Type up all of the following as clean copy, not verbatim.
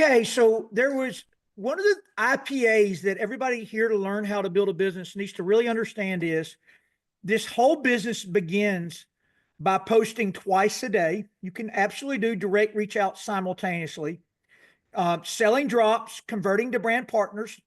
Okay, so there was one of the IPAs that everybody here to learn how to build a business needs to really understand is this whole business begins by posting twice a day. You can absolutely do direct reach out simultaneously, selling drops, converting to brand partners.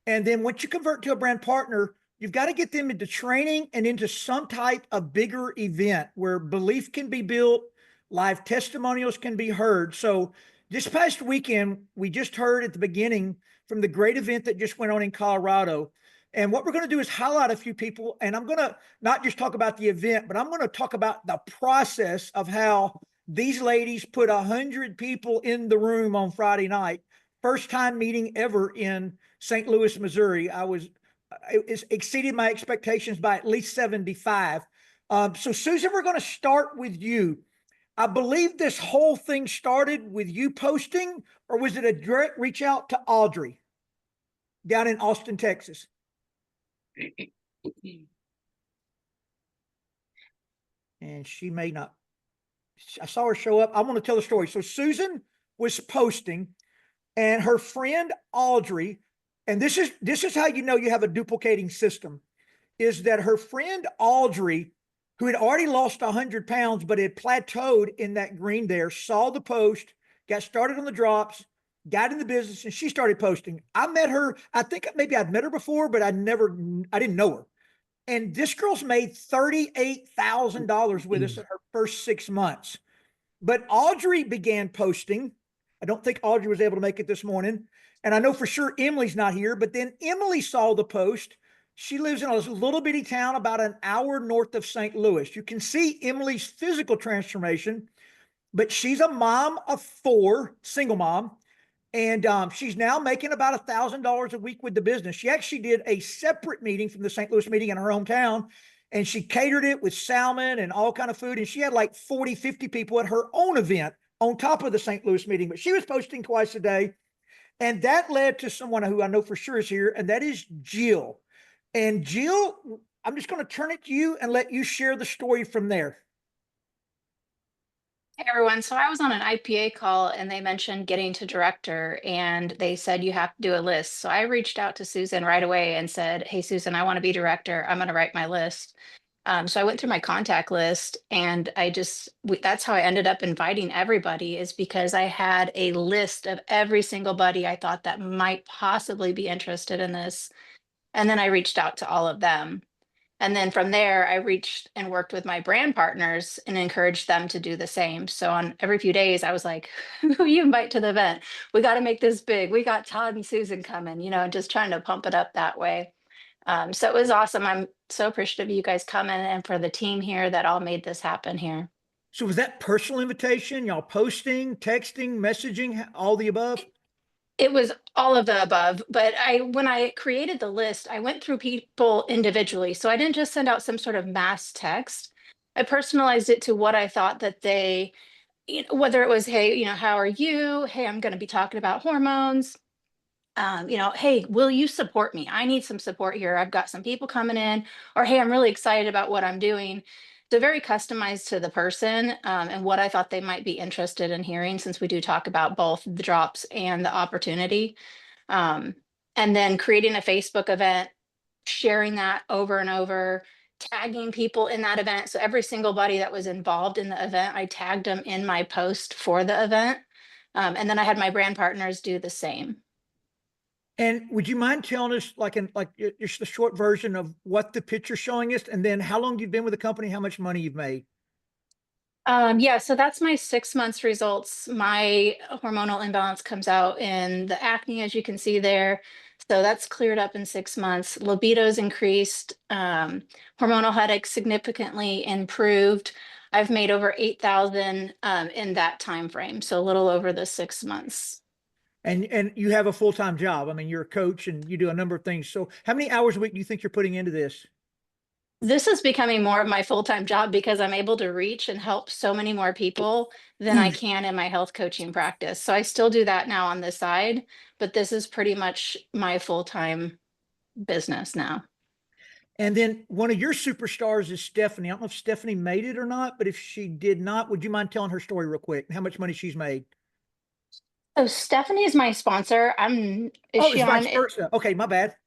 And then once you convert to a brand partner, you've got to get them into training and into some type of bigger event where belief can be built, live testimonials can be heard. So this past weekend, we just heard at the beginning from the great event that just went on in Colorado. And what we're going to do is highlight a few people. And I'm going to not just talk about the event, but I'm going to talk about the process of how these ladies put 100 people in the room on Friday night. First time meeting ever in St. Louis, Missouri. It exceeded my expectations by at least 75. So Susan, we're going to start with you. I believe this whole thing started with you posting, or was it a direct reach out to Audrey down in Austin, Texas? And she may not. I saw her show up. I want to tell the story. So Susan was posting, and her friend Audrey, and this is how you know you have a duplicating system, is that her friend Audrey, who had already lost 100 pounds but had plateaued in that green there, saw the post, got started on the drops, got in the business, and she started posting. I met her. I think maybe I'd met her before, but I didn't know her. And this girl's made $38,000 with us in her first 6 months. But Audrey began posting. I don't think Audrey was able to make it this morning. And I know for sure Emily's not here, but then Emily saw the post. She lives in a little bitty town about an hour north of St. Louis. You can see Emily's physical transformation, but she's a mom of four, single mom. And she's now making about $1,000 a week with the business. She actually did a separate meeting from the St. Louis meeting in her hometown, and she catered it with salmon and all kind of food. And she had like 40, 50 people at her own event on top of the St. Louis meeting. But she was posting twice a day. And that led to someone who I know for sure is here, and that is Jill. And Jill, I'm just going to turn it to you and let you share the story from there. Hey everyone, so I was on an IPA call and they mentioned getting to director and they said you have to do a list. So I reached out to Susan right away and said, "Hey Susan, I want to be director. I'm going to write my list." So I went through my contact list and that's how I ended up inviting everybody, is because I had a list of every single buddy I thought that might possibly be interested in this. And then I reached out to all of them. And then from there, I reached and worked with my brand partners and encouraged them to do the same. So on every few days, I was like, "Who you invite to the event? We got to make this big. We got Todd and Susan coming," and just trying to pump it up that way. So it was awesome. I'm so appreciative of you guys coming and for the team here that all made this happen here. So was that personal invitation? Y'all posting, texting, messaging, all the above? It was all of the above, but when I created the list, I went through people individually. So I didn't just send out some sort of mass text. I personalized it to what I thought that they, whether it was, "Hey, how are you? Hey, I'm going to be talking about hormones. Hey, will you support me? I need some support here. I've got some people coming in," or, "Hey, I'm really excited about what I'm doing." So very customized to the person, and what I thought they might be interested in hearing, since we do talk about both the drops and the opportunity. Um, and then creating a Facebook event, sharing that over and over, tagging people in that event. So every single buddy that was involved in the event, I tagged them in my post for the event. And then I had my brand partners do the same. And would you mind telling us, just the short version of what the picture's showing us, and then how long you've been with the company, how much money you've made? Yeah, so that's my 6 months results. My hormonal imbalance comes out in the acne, as you can see there. So that's cleared up in 6 months. Libido's increased. Hormonal headaches significantly improved. I've made over 8,000 in that time frame, so a little over the 6 months. And you have a full-time job. I mean, you're a coach and you do a number of things. So how many hours a week do you think you're putting into this? This is becoming more of my full-time job because I'm able to reach and help so many more people than I can in my health coaching practice. So I still do that now on the side, but this is pretty much my full-time business now. And then one of your superstars is Stephanie. I don't know if Stephanie made it or not, but if she did not, would you mind telling her story real quick? How much money she's made? So Stephanie is my sponsor. Is Oh, she it's vice on? versa. Okay, my bad.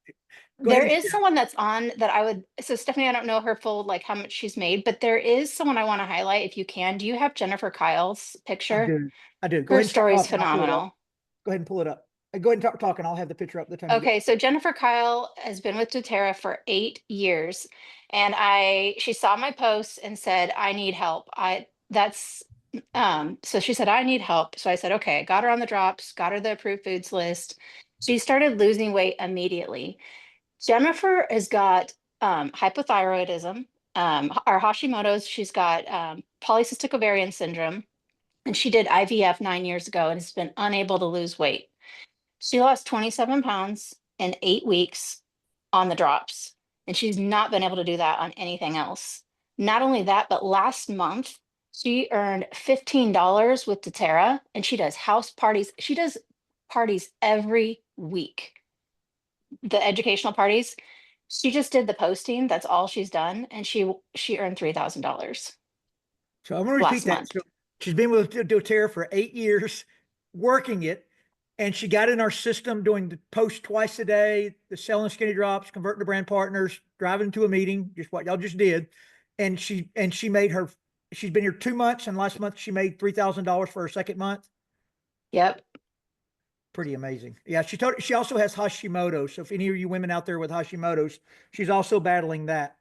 Go ahead There and is share. someone that's on that I would, so Stephanie, I don't know her full, like how much she's made, but there is someone I want to highlight if you can. Do you have Jennifer Kyle's I picture? do. I do. Go Her ahead and start story is talking. I'll pull it up. phenomenal. Go ahead and pull it up. Go ahead and talk, and I'll have the picture up the time you get. Okay, so Jennifer Kyle has been with doTERRA for 8 years, and she saw my post and said, "I need help." So she said, "I need help." So I said, "Okay." Got her on the drops, got her the approved foods list. She started losing weight immediately. Jennifer has got hypothyroidism, or Hashimoto's. She's got polycystic ovarian syndrome, and she did IVF 9 years ago and has been unable to lose weight. She lost 27 pounds in 8 weeks on the drops, and she's not been able to do that on anything else. Not only that, but last month she earned $15 with doTERRA, and she does house parties. She does parties every week, the educational parties. She just did the posting. That's all she's done, and she earned $3,000 So I'm going to repeat last that. month. So she's been with doTERRA for 8 years, working it, and she got in our system doing the post twice a day, the selling skinny drops, converting to brand partners, driving to a meeting, just what y'all just did. And she made her. She's been here 2 months, and last month she made $3,000 for her second month. Yep. Pretty amazing. Yeah, she also has Hashimoto's. So if any of you women out there with Hashimoto's, she's also battling that.